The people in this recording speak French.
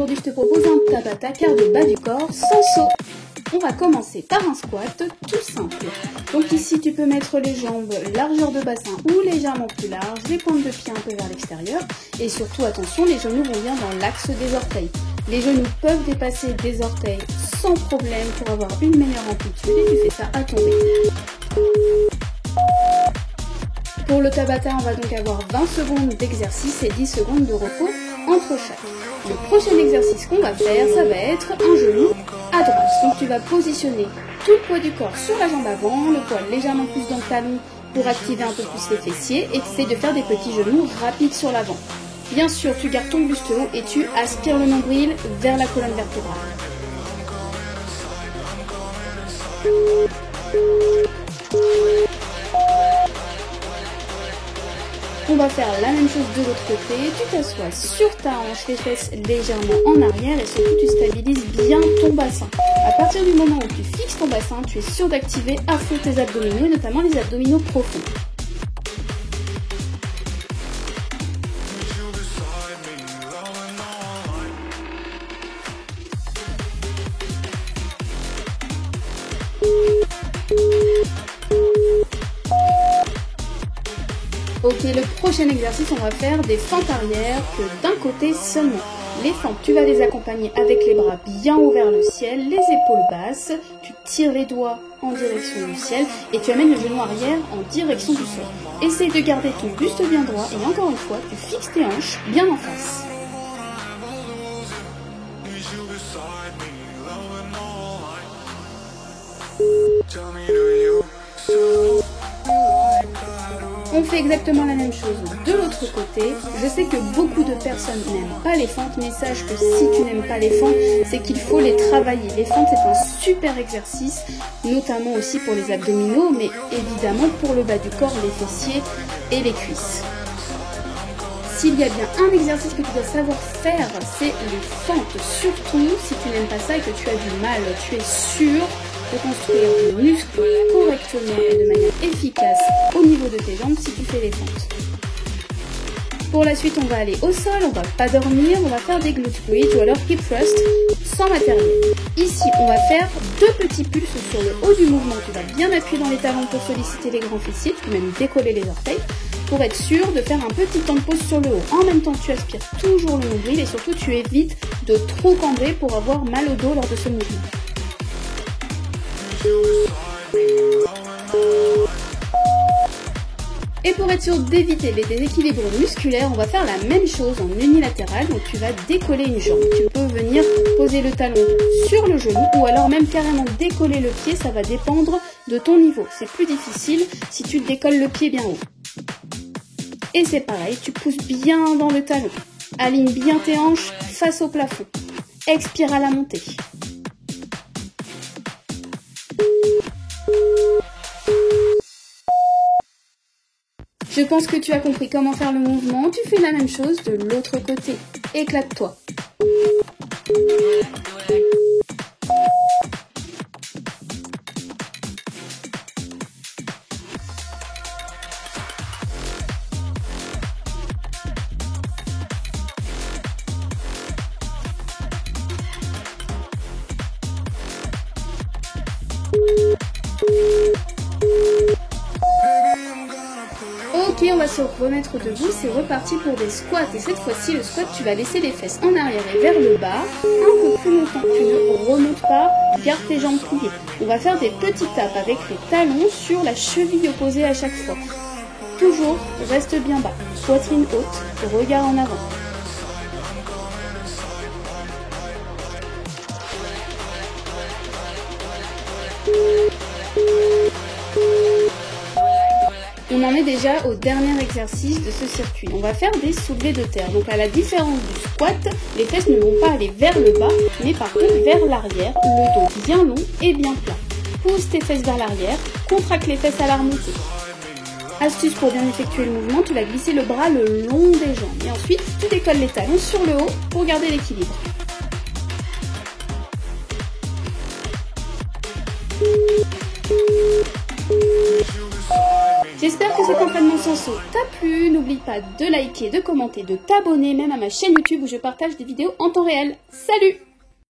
aujourd'hui je te propose un Tabata cardio bas du corps sans saut. On va commencer par un squat tout simple. Donc ici tu peux mettre les jambes largeur de bassin ou légèrement plus large, les pointes de pied un peu vers l'extérieur et surtout attention, les genoux vont bien dans l'axe des orteils. Les genoux peuvent dépasser des orteils sans problème pour avoir une meilleure amplitude et tu fais ça à ton rythme. Pour le Tabata, on va donc avoir 20 secondes d'exercice et 10 secondes de repos entre chaque. Le prochain exercice qu'on va faire, ça va être un genou à droite. Donc tu vas positionner tout le poids du corps sur la jambe avant, le poids légèrement plus dans le talon pour activer un peu plus les fessiers et essayer de faire des petits genoux rapides sur l'avant. Bien sûr, tu gardes ton buste haut et tu aspires le nombril vers la colonne vertébrale. On va faire la même chose de l'autre côté, tu t'assois sur ta hanche, les fesses légèrement en arrière et surtout tu stabilises bien ton bassin. À partir du moment où tu fixes ton bassin, tu es sûr d'activer à fond tes abdominaux et notamment les abdominaux profonds. Ok, le prochain exercice, on va faire des fentes arrière que d'un côté seulement. Les fentes, tu vas les accompagner avec les bras bien ouverts vers le ciel, les épaules basses, tu tires les doigts en direction du ciel et tu amènes le genou arrière en direction du sol. Essaye de garder ton buste bien droit et encore une fois, tu fixes tes hanches bien en face. On fait exactement la même chose de l'autre côté. Je sais que beaucoup de personnes n'aiment pas les fentes, mais sache que si tu n'aimes pas les fentes, c'est qu'il faut les travailler. Les fentes, c'est un super exercice, notamment aussi pour les abdominaux, mais évidemment pour le bas du corps, les fessiers et les cuisses. S'il y a bien un exercice que tu dois savoir faire, c'est les fentes. Surtout si tu n'aimes pas ça et que tu as du mal, tu es sûr de construire des muscles correctement et de manière efficace au niveau de tes jambes si tu fais les fentes. Pour la suite, on va aller au sol, on va pas dormir, on va faire des glute bridge ou alors hip thrust sans matériel. Ici, on va faire deux petits pulses sur le haut du mouvement. Tu vas bien appuyer dans les talons pour solliciter les grands fessiers, tu peux même décoller les orteils pour être sûr de faire un petit temps de pause sur le haut. En même temps, tu aspires toujours le nombril et surtout, tu évites de trop cambrer pour avoir mal au dos lors de ce mouvement. Et pour être sûr d'éviter les déséquilibres musculaires, on va faire la même chose en unilatéral. Donc tu vas décoller une jambe. Tu peux venir poser le talon sur le genou ou alors même carrément décoller le pied. Ça va dépendre de ton niveau. C'est plus difficile si tu décolles le pied bien haut. Et c'est pareil, tu pousses bien dans le talon. Aligne bien tes hanches face au plafond. Expire à la montée. Je pense que tu as compris comment faire le mouvement. Tu fais la même chose de l'autre côté. Éclate-toi. Ok, on va se remettre debout, c'est reparti pour des squats. Et cette fois-ci, le squat, tu vas laisser les fesses en arrière et vers le bas. Un peu plus longtemps, tu ne remontes pas, garde tes jambes pliées. On va faire des petites tapes avec les talons sur la cheville opposée à chaque fois. Toujours, reste bien bas, poitrine haute, regard en avant. On en est déjà au dernier exercice de ce circuit. On va faire des soulevés de terre. Donc à la différence du squat, les fesses ne vont pas aller vers le bas, mais par contre vers l'arrière, le dos bien long et bien plat. Pousse tes fesses vers l'arrière, contracte les fesses à la remontée. Astuce pour bien effectuer le mouvement, tu vas glisser le bras le long des jambes. Et ensuite, tu décolles les talons sur le haut pour garder l'équilibre. J'espère que cet entraînement senso t'a plu. N'oublie pas de liker, de commenter, de t'abonner même à ma chaîne YouTube où je partage des vidéos en temps réel. Salut!